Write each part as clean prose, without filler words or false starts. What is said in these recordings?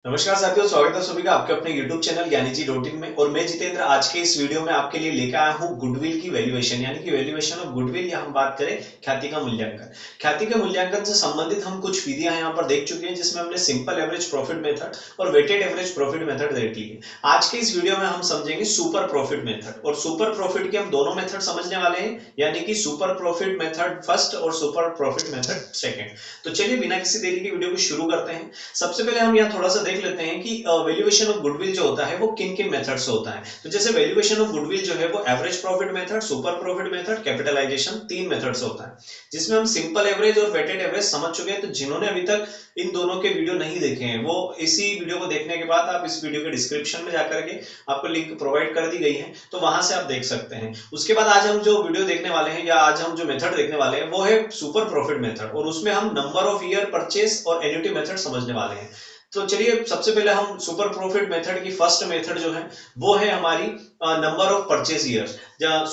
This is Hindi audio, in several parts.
नमस्कार साथियों, स्वागत है सभी का आपके अपने YouTube चैनल ज्ञानी जी डॉट इन में। और मैं जितेंद्र आज के इस वीडियो में आपके लिए लेकर आया हूं गुडविल की वैल्यूएशन, यानी कि वैल्यूएशन ऑफ गुडविल, या हम बात करें ख्याति का मूल्यांकन। ख्याति के मूल्यांकन से संबंधित हम कुछ विधियां यहां पर देख चुके हैं, जिसमें हमने सिंपल एवरेज प्रॉफिट मेथड और वेटेड एवरेज प्रॉफिट मेथड देख ली है। आज के इस वीडियो में हम समझेंगे सुपर प्रॉफिट मेथड, और सुपर प्रॉफिट के हम दोनों मेथड समझने वाले हैं, यानी कि सुपर प्रॉफिट मेथड फर्स्ट और सुपर प्रॉफिट मेथड सेकेंड। तो चलिए बिना किसी देरी के वीडियो को शुरू करते हैं। सबसे पहले हम यहाँ थोड़ा सा देख लेते हैं कि वैल्यूएशन ऑफ गुडविल जो होता है वो किन किन मेथड से होता है। तो जैसे वैल्यूएशन ऑफ गुडविल जो है वो average profit method, super profit method, capitalisation, तीन मेथड से होता है, जिसमें हम सिंपल एवरेज और वेटेड एवरेज समझ चुके हैं। तो जिन्होंने अभी तक इन दोनों के वीडियो नहीं देखे हैं, वो इसी वीडियो को देखने के बाद आप इस वीडियो के डिस्क्रिप्शन में जाकर के आपको लिंक प्रोवाइड कर दी गई है, तो वहां से आप देख सकते हैं। उसके बाद आज हम जो वीडियो देखने वाले हैं, या आज हम जो मेथड देखने वाले हैं, वो है सुपर प्रॉफिट मेथड, और उसमें हम नंबर ऑफ ईयर परचेस और एन्युटी मेथड समझने वाले हैं। तो चलिए सबसे पहले हम सुपर प्रॉफिट मेथड की फर्स्ट मेथड जो है वो है हमारी number of purchase years.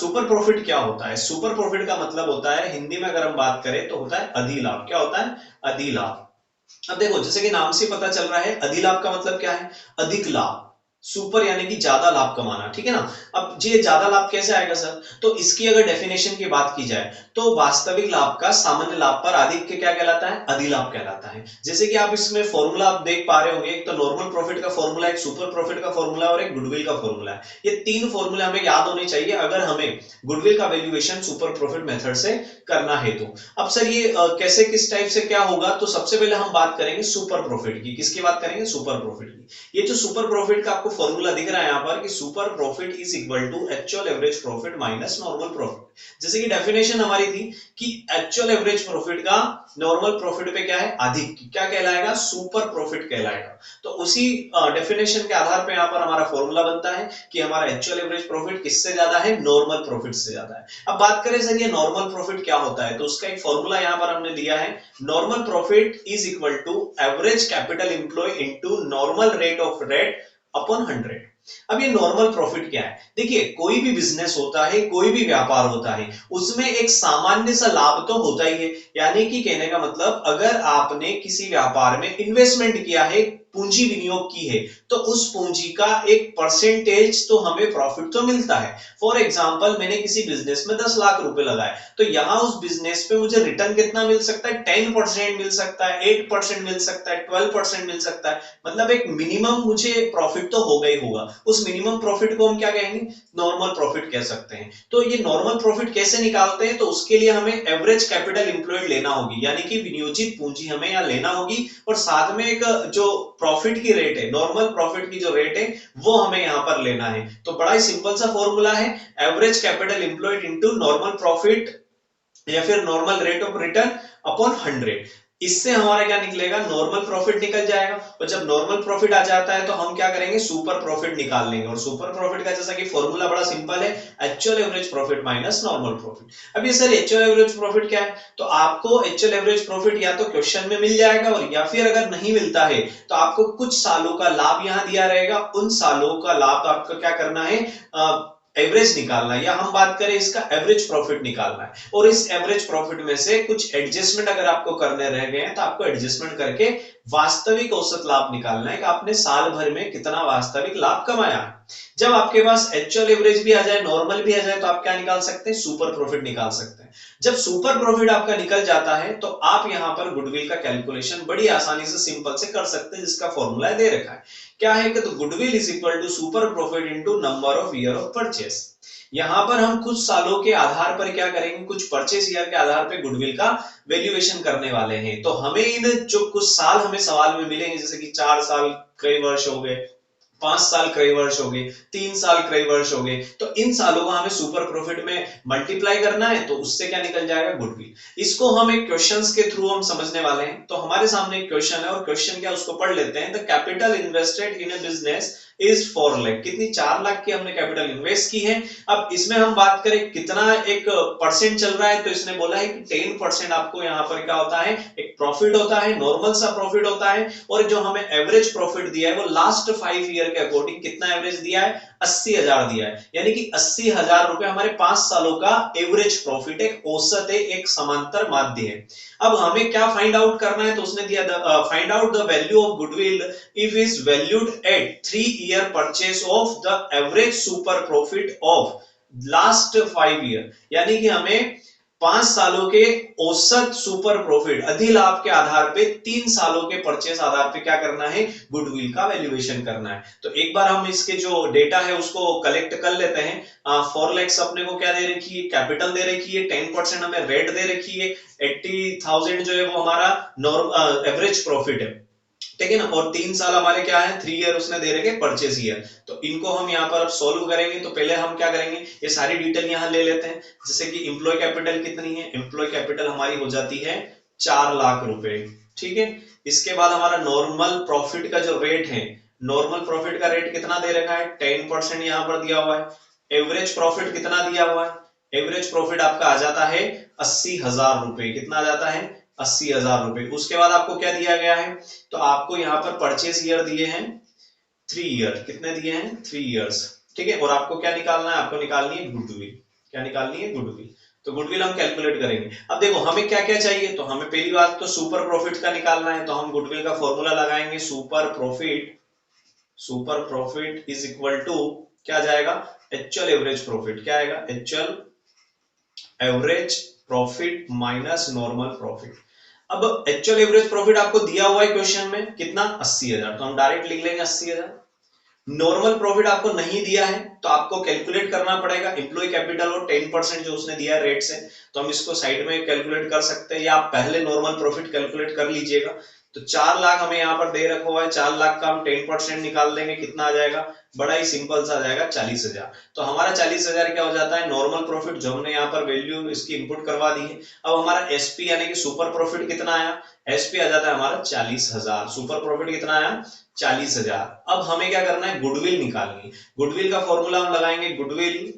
Super profit क्या होता है? सुपर प्रॉफिट का मतलब होता है, हिंदी में अगर हम बात करें तो होता है अधिलाभ। क्या होता है? अधिलाभ। अब देखो, जैसे कि नाम से पता चल रहा है, अधिलाभ का मतलब क्या है? अधिक लाभ। सुपर यानी कि ज्यादा लाभ कमाना, ठीक है ना। अब ये ज्यादा लाभ कैसे आएगा सर? तो इसकी अगर डेफिनेशन की बात की जाए तो वास्तविक लाभ का सामान्य लाभ पर अधिक के क्या कहलाता है? अधिलाभ कहलाता है। जैसे कि आप इसमें फॉर्मूला आप देख पा रहे होंगे, एक तो नॉर्मल प्रॉफिट का फॉर्मूला, एक सुपर प्रॉफिट का फॉर्मूला और एक गुडविल का फॉर्मूला है। ये तीन फॉर्मूले हमें याद होने चाहिए अगर हमें गुडविल का वैल्यूएशन सुपर प्रॉफिट मेथड से करना है तो। अब सर ये कैसे, किस टाइप से क्या होगा? तो सबसे पहले हम बात करेंगे सुपर प्रॉफिट की। किसकी बात करेंगे? सुपर प्रॉफिट की। ये जो सुपर प्रॉफिट का आपको फॉर्मूला दिख रहा है यहाँ पर कि super profit is equal to actual average profit minus normal profit. जैसे कि डेफिनेशन हमारी थी कि एक्चुअल एवरेज प्रॉफिट का नॉर्मल प्रॉफिट पे क्या है? अधिक। क्या कहलाएगा? सुपर प्रॉफिट कहलाएगा। तो उसी डेफिनेशन के आधार पे यहाँ पर हमारा फॉर्मूला बनता है कि हमारा एक्चुअल एवरेज प्रॉफिट किससे ज्यादा है? नॉर्मल प्रॉफिट से ज्यादा है। अब बात करें सर ये नॉर्मल प्रॉफिट क्या होता है, तो उसका एक फॉर्मूला यहाँ पर हमने दिया है। Normal profit is equal to average capital employ into normal rate of rate upon 100। अब ये नॉर्मल प्रॉफिट क्या है? देखिए, कोई भी बिजनेस होता है, कोई भी व्यापार होता है, उसमें एक सामान्य सा लाभ तो होता ही है। यानी कि कहने का मतलब, अगर आपने किसी व्यापार में इन्वेस्टमेंट किया है, पूंजी विनियोग की है, तो उस पूंजी का एक परसेंटेज तो हमें प्रॉफिट तो मिलता है। फॉर एग्जांपल, मैंने किसी बिजनेस में 10 लाख रुपए लगाए, तो यहां उस बिजनेस पे मुझे रिटर्न कितना मिल सकता है? 10% मिल सकता है, 8% मिल सकता है, 12% मिल सकता है। मतलब एक मिनिमम मुझे प्रॉफिट तो होगा ही होगा। उस मिनिमम प्रॉफिट को हम क्या कहेंगे? नॉर्मल प्रॉफिट कह सकते हैं। तो ये नॉर्मल प्रॉफिट कैसे निकालते हैं? तो उसके लिए हमें एवरेज कैपिटल एम्प्लॉयड लेना होगी, यानी कि विनियोजित पूंजी हमें यहाँ लेना होगी, और साथ में एक जो प्रॉफिट की रेट है, नॉर्मल प्रॉफिट की जो रेट है, वो हमें यहाँ पर लेना है। तो बड़ा ही सिंपल सा फॉर्मूला है, average capital employed into normal profit या फिर normal rate of return upon 100। इससे हमारा क्या निकलेगा? नॉर्मल प्रॉफिट निकल जाएगा। और जब नॉर्मल प्रॉफिट आ जाता है तो हम क्या करेंगे? सुपर प्रॉफिट निकाल लेंगे। और सुपर प्रॉफिट का जैसा कि फॉर्मूला बड़ा सिंपल है, actual average profit minus normal profit. अब ये सर एक्चुअल एवरेज प्रॉफिट क्या है? तो आपको एक्चुअल एवरेज प्रॉफिट या तो क्वेश्चन में मिल जाएगा, और या फिर अगर नहीं मिलता है तो आपको कुछ सालों का लाभ यहां दिया रहेगा, उन सालों का लाभ आपको क्या करना है? एवरेज निकालना है, या हम बात करें इसका एवरेज प्रॉफिट निकालना है। और इस एवरेज प्रॉफिट में से कुछ एडजस्टमेंट अगर आपको करने रह गए हैं, तो आपको एडजस्टमेंट करके वास्तविक औसत लाभ निकालना है कि आपने साल भर में कितना वास्तविक लाभ कमाया है। जब आपके पास एक्चुअल एवरेज भी आ जाए, नॉर्मल भी आ जाए, तो आप क्या निकाल सकते हैं? सुपर प्रॉफिट निकाल सकते हैं। जब सुपर प्रॉफिट आपका निकल जाता है तो आप यहां पर गुडविल का कैलकुलेशन बड़ी आसानी से सिंपल से कर सकते हैं, जिसका फॉर्मूला दे रखा है। क्या है कि तो goodwill is equal to super profit into number of year of purchase. यहां पर हम कुछ सालों के आधार पर क्या करेंगे? कुछ परचेस ईयर के आधार पर गुडविल का वैल्यूएशन करने वाले हैं। तो हमें इन जो कुछ साल हमें सवाल में मिलेंगे, जैसे कि 4 साल कई वर्ष हो गए, 5 साल कई वर्ष हो गए, 3 साल कई वर्ष हो गए, तो इन सालों को हमें सुपर प्रॉफिट में मल्टीप्लाई करना है, तो उससे क्या निकल जाएगा? गुडविल। इसको हम एक क्वेश्चंस के थ्रू हम समझने वाले हैं। तो हमारे सामने एक क्वेश्चन है, और क्वेश्चन क्या उसको पढ़ लेते हैं। The capital invested in A business is 4 lakh. कितनी? 4 लाख की हमने कैपिटल इन्वेस्ट की है। अब इसमें हम बात करें कितना एक परसेंट चल रहा है, तो इसने बोला है कि 10% आपको यहाँ पर क्या होता है? एक प्रॉफिट होता है, नॉर्मल सा प्रॉफिट होता है। और जो हमें एवरेज प्रॉफिट दिया है वो लास्ट 5 ईयर के अकॉर्डिंग कितना एवरेज दिया है? 80,000 दिया है, यानी कि 80,000 रुपए हमारे 5 सालों का एवरेज प्रॉफिट, एक औसत है, एक समांतर माध्य है। अब हमें क्या फाइंड आउट करना है, तो उसने दिया find out the value of goodwill if is valued at 3 year purchase of the average super profit of last 5 year, यानी कि हमें 5 सालों के औसत सुपर प्रॉफिट अधिलाभ के आधार पे 3 सालों के परचेस आधार पे क्या करना है, गुडविल का वैल्यूएशन करना है। तो एक बार हम इसके जो डेटा है उसको कलेक्ट कर लेते हैं। 4 lakhs अपने को क्या दे रखी है, कैपिटल दे रखी है, 10% हमें रेट दे रखी है, 80,000 जो है वो हमारा एवरेज प्रॉफिट है, ठीक है ना, और 3 साल हमारे क्या है, 3 ईयर उसने दे रखे परचेस ईयर। तो इनको हम यहाँ पर अब सोल्व करेंगे, तो पहले हम क्या करेंगे, ये सारी डिटेल यहाँ ले लेते हैं। जैसे कि एम्प्लॉय कैपिटल कितनी है, एम्प्लॉय कैपिटल हमारी हो जाती है 4 लाख रुपए, ठीक है। इसके बाद हमारा नॉर्मल प्रॉफिट का जो रेट है, नॉर्मल प्रॉफिट का रेट कितना दे रखा है, 10% यहाँ पर दिया हुआ है। एवरेज प्रॉफिट कितना दिया हुआ है, एवरेज प्रॉफिट आपका आ जाता है 80,000 रुपए, कितना आ जाता है, 80,000 रुपए। उसके बाद आपको क्या दिया गया है, तो आपको यहाँ पर परचेस ईयर दिए हैं 3 ईयर, कितने दिए हैं, 3 ईयर्स, ठीक है। और आपको क्या निकालना है, आपको निकालनी है गुडविल, क्या निकालनी है, गुडविल। तो गुडविल हम कैलकुलेट करेंगे। अब देखो हमें क्या क्या चाहिए, तो हमें पहली बात तो सुपर प्रॉफिट का निकालना है, तो हम गुडविल का फॉर्मूला लगाएंगे, super profit, super profit is equal to क्या जाएगा, एक्चुअल एवरेज प्रॉफिट, क्या आएगा, actual average profit minus normal profit. अब एक्चुअल एवरेज प्रॉफिट आपको दिया हुआ है क्वेश्चन में कितना, 80,000, तो हम डायरेक्ट लिख लेंगे 80,000। नॉर्मल प्रॉफिट आपको नहीं दिया है तो आपको कैलकुलेट करना पड़ेगा एम्प्लॉय कैपिटल और 10% जो उसने दिया है रेट से, तो हम इसको साइड में कैलकुलेट कर सकते हैं, या आप पहले नॉर्मल प्रॉफिट कैलकुलेट कर लीजिएगा। तो 4 लाख हमें यहाँ पर दे रखा हुआ है, 4 लाख का हम 10% निकाल देंगे, कितना आ जाएगा, बड़ा ही सिंपल सा आ जाएगा 40,000। तो हमारा 40,000 क्या हो जाता है, नॉर्मल प्रॉफिट जो हमने यहाँ पर वैल्यू इसकी इनपुट करवा दी है। अब हमारा एसपी यानी कि सुपर प्रॉफिट कितना आया, एसपी आ जाता है हमारा 40,000, सुपर प्रॉफिट कितना आया, 40,000। अब हमें क्या करना है, गुडविल निकालनी है। गुडविल का फॉर्मूला हम लगाएंगे, गुडविल,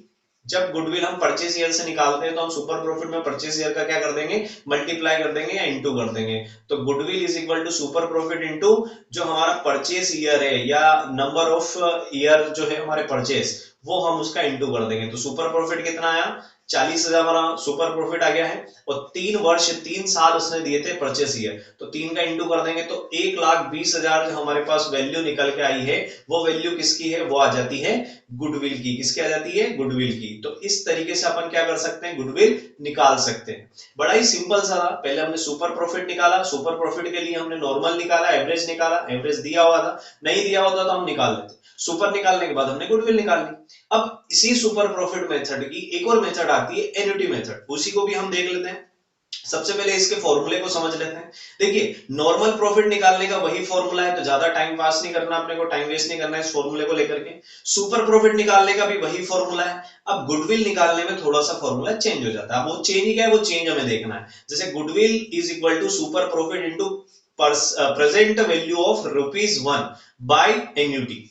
जब गुडविल हम परचेस ईयर से निकालते हैं तो हम सुपर प्रॉफिट में परचेस ईयर का क्या कर देंगे, मल्टीप्लाई कर देंगे या इनटू कर देंगे। तो goodwill is equal to super profit into जो हमारा परचेस ईयर है या नंबर ऑफ ईयर जो है हमारे परचेस, वो हम उसका इनटू कर देंगे। तो सुपर प्रॉफिट कितना आया, 40,000 हमारा सुपर प्रॉफिट आ गया है, और 3 वर्ष 3 साल उसने दिए थे परचेस ईयर, तो 3 का इंटू कर देंगे तो 1,20,000 जो हमारे पास वैल्यू निकल के आई है, वो वैल्यू किसकी है, वो आ जाती है गुडविल की, किसकी आ जाती है, गुडविल की। तो इस तरीके से अपन क्या कर सकते हैं, गुडविल निकाल सकते हैं। बड़ा ही सिंपल सा था, पहले हमने सुपर प्रॉफिट निकाला, सुपर प्रॉफिट के लिए हमने नॉर्मल निकाला, एवरेज निकाला, एवरेज दिया हुआ था, नहीं दिया होता तो हम निकाल लेते, सुपर निकालने के बाद हमने गुडविल निकाल ली। अब इसी सुपर प्रॉफिट मेथड की एक और मेथड आती है एन्युटी मेथड, उसी को भी हम देख लेते हैं। सबसे पहले इसके फॉर्मूले को समझ लेते हैं। देखिए नॉर्मल प्रॉफिट निकालने का वही फॉर्मूला है, तो ज्यादा टाइम पास नहीं करना, अपने को टाइम वेस्ट नहीं करना है इस फॉर्मूले को लेकर के। सुपर प्रॉफिट निकालने का भी वही फॉर्मूला है। अब गुडविल निकालने में थोड़ा सा फॉर्मूला चेंज हो जाता है, वो चेंज ही क्या है, वो चेंज हमें देखना है। जैसे goodwill is equal to super profit into present value of ₹1 by annuity,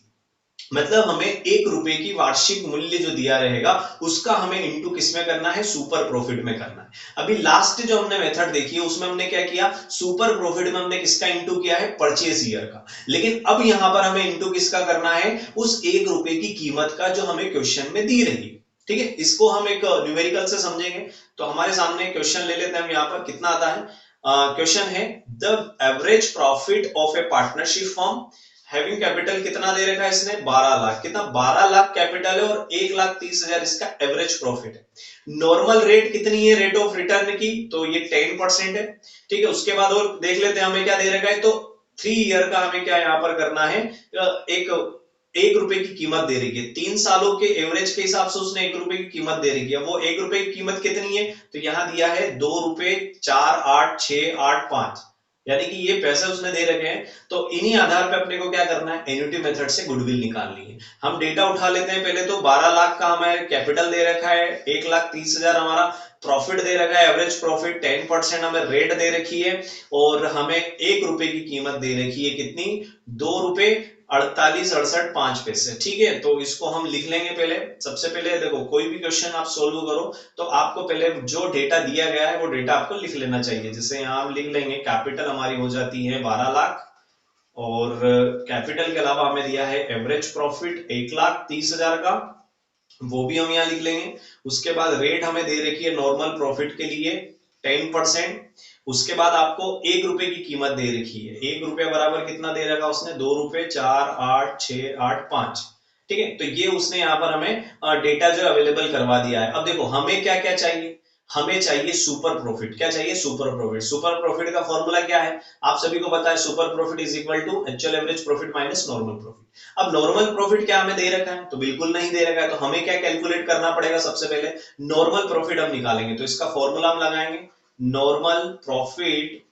मतलब हमें ₹1 की वार्षिक मूल्य जो दिया रहेगा उसका हमें इंटू किसमें करना है, सुपर प्रॉफिट में करना है। अभी लास्ट जो हमने मेथड देखी है उसमें हमने क्या किया, सुपर प्रॉफिट में हमने किसका इंटू किया है, परचेस ईयर का। लेकिन अब यहां पर हमें इंटू किसका करना है, उस ₹1 की कीमत का जो हमें क्वेश्चन में दी रही है, ठीक है। इसको हम एक न्यूमेरिकल से समझेंगे। तो हमारे सामने क्वेश्चन ले लेते हैं हम, यहाँ पर कितना आता है, क्वेश्चन है the average profit of A partnership firm having capital कितना दे रखा है इसने, 12 लाख, कितना, 12 लाख कैपिटल है और 1,30,000 इसका एवरेज प्रॉफिट है। नॉर्मल रेट कितनी है, रेट ऑफ रिटर्न की, तो ये 10% है, ठीक है। उसके बाद और देख लेते हैं हमें क्या दे रखा है, तो 3 ईयर का हमें क्या यहाँ पर करना है, ₹1 की कीमत दे रही है, 3 सालों के एवरेज के हिसाब से उसने ₹1 की कीमत दे रही है। वो ₹1 की कीमत कितनी है, तो यहाँ दिया है ₹2, 4, 8, 6, 8, 5, यानी कि ये पैसे उसने दे रखे हैं। तो इन्हीं आधार पे अपने को क्या करना है, एन्युटी मेथड से गुडविल निकालनी है। हम डेटा उठा लेते हैं पहले, तो 12 लाख का हमें कैपिटल दे रखा है, 1,30,000 हमारा प्रॉफिट दे रखा है, एवरेज प्रॉफिट 10% हमें रेट दे रखी है, और हमें ₹1 की कीमत दे रखी है, कितनी, ₹2.4868 ठीक है। तो इसको हम लिख लेंगे पहले। सबसे पहले देखो कोई भी क्वेश्चन आप सोल्व करो तो आपको पहले जो डेटा दिया गया है वो डेटा आपको लिख लेना चाहिए। जैसे यहाँ हम लिख लेंगे कैपिटल हमारी हो जाती है 12 लाख, और कैपिटल के अलावा हमें दिया है एवरेज प्रॉफिट 1,30,000 का, वो भी हम यहाँ लिख लेंगे। उसके बाद रेट हमें दे रखी है नॉर्मल प्रॉफिट के लिए 10%। उसके बाद आपको 1 रुपए की कीमत दे रखी है, 1 रुपया बराबर कितना दे रखा उसने, 2 रुपए, 4, 8, 6, 8, 5। ठीक है, तो ये उसने यहाँ पर हमें डेटा जो अवेलेबल करवा दिया है। अब देखो हमें क्या क्या चाहिए, हमें चाहिए सुपर प्रॉफिट। क्या चाहिए, सुपर प्रॉफिट। सुपर प्रॉफिट का फॉर्मूला क्या है, आप सभी को पता है, super profit is equal to actual average profit minus normal profit. अब नॉर्मल प्रॉफिट क्या हमें दे रखा है, तो बिल्कुल नहीं दे रखा है, तो हमें क्या कैलकुलेट करना पड़ेगा, सबसे पहले नॉर्मल प्रॉफिट हम निकालेंगे। तो इसका फॉर्मूला हम लगाएंगे, नॉर्मल प्रॉफिट।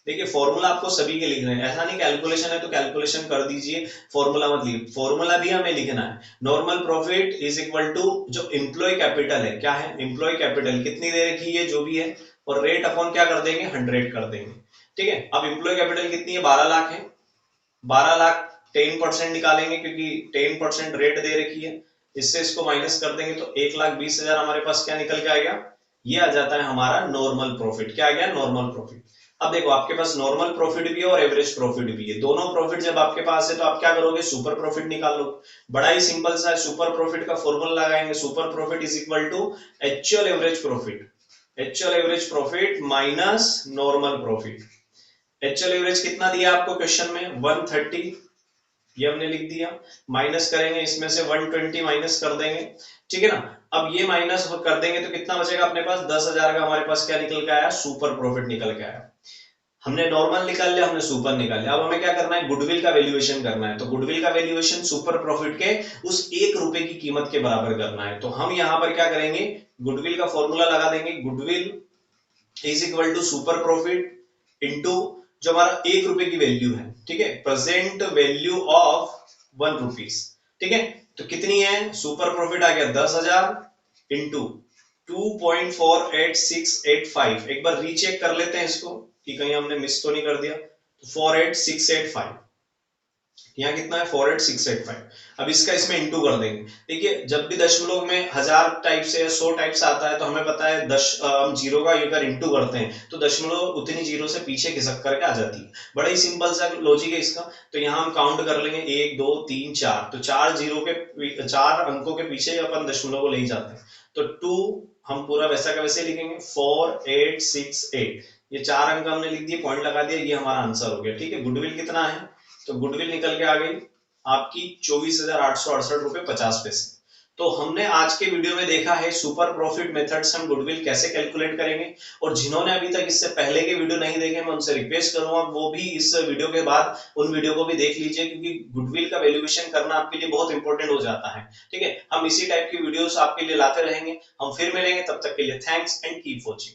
देखिए फॉर्मूला आपको सभी के लिखने हैं, ऐसा नहीं कैलकुलेशन है तो कैलकुलेशन कर दीजिए, फॉर्मूला मत लिखिए, फॉर्मूला भी हमें लिखना है। Normal profit is equal to जो एम्प्लॉय कैपिटल है, क्या है, एम्प्लॉय कैपिटल कितनी दे रखी है जो भी है, और रेट अपॉन क्या कर देंगे, 100 कर देंगे। ठीक है, अब एम्प्लॉय कैपिटल कितनी है, 12 लाख है। 12 लाख 10% निकालेंगे क्योंकि 10% रेट दे रखी है, इससे इसको माइनस कर देंगे तो 1,20,000 हमारे पास क्या निकल के आ गया, ये आ जाता है हमारा नॉर्मल प्रॉफिट। क्या आ गया, नॉर्मल प्रॉफिट। अब देखो आपके पास नॉर्मल प्रॉफिट भी है और एवरेज प्रॉफिट भी है, दोनों प्रॉफिट जब आपके पास है तो आप क्या करोगे, सुपर प्रॉफिट निकाल लो। बड़ा ही सिंपल सा है, सुपर प्रॉफिट का फॉर्मूला लगाएंगे, super profit is equal to actual average profit, actual average profit minus normal profit. Actual average कितना दिया आपको क्वेश्चन में, 130, ये हमने लिख दिया। माइनस करेंगे इसमें से 120 माइनस कर देंगे, ठीक है ना। अब ये माइनस कर देंगे तो कितना बचेगा अपने पास, 10,000 का हमारे पास क्या निकल के आया, सुपर प्रॉफिट निकल के आया। हमने नॉर्मल निकाल लिया, हमने सुपर निकाल लिया। अब हमें क्या करना है, गुडविल का वैल्यूएशन करना है। तो गुडविल का वैल्यूएशन सुपर प्रॉफिट के उस 1 रुपए की कीमत के बराबर करना है। तो हम यहाँ पर क्या करेंगे, गुडविल का फॉर्मूला लगा देंगे, goodwill is equal to super profit into जो हमारा 1 रुपए की वैल्यू है, ठीक है, प्रेजेंट वैल्यू ऑफ 1 रुपीज। ठीक है, तो कितनी है, सुपर प्रॉफिट आ गया 10,000 इंटू 2.48685। एक बार रीचेक कर लेते हैं इसको कि कहीं हमने मिस तो नहीं कर दिया। तो 48685, यहाँ कितना है, 48685। अब इसका इसमें इंटू कर देंगे। देखिए जब भी दशमलव में 1000 टाइप से या 100 टाइप से आता है तो हमें पता है हम जीरो का अगर इंटू करते हैं तो दशमलव उतनी जीरो से पीछे खिसक करके आ जाती है। बड़ा ही सिंपल सा लॉजिक है इसका। तो यहाँ हम काउंट कर लेंगे 1 2 3 4, तो 4 जीरो के 4 अंकों के पीछे अपन दशमलव को ले जाते हैं। तो 2 हम पूरा वैसा का वैसे लिखेंगे, 4868, ये 4 अंक हमने लिख दिए, पॉइंट लगा दिया, ये हमारा आंसर हो गया। ठीक है, गुडविल कितना है, तो गुडविल निकल के आ गई आपकी 24,868 रुपए 50 पैसे। तो हमने आज के वीडियो में देखा है सुपर प्रॉफिट मेथड से हम गुडविल कैसे कैलकुलेट करेंगे। और जिन्होंने अभी तक इससे पहले के वीडियो नहीं देखे, मैं उनसे रिक्वेस्ट करूंगा वो भी इस वीडियो के बाद उन वीडियो को भी देख लीजिए, क्योंकि गुडविल का वैल्यूएशन करना आपके लिए बहुत इंपॉर्टेंट हो जाता है। ठीक है, हम इसी टाइप की वीडियोस आपके लिए लाते रहेंगे। हम फिर मिलेंगे, तब तक के लिए थैंक्स एंड कीप वॉचिंग।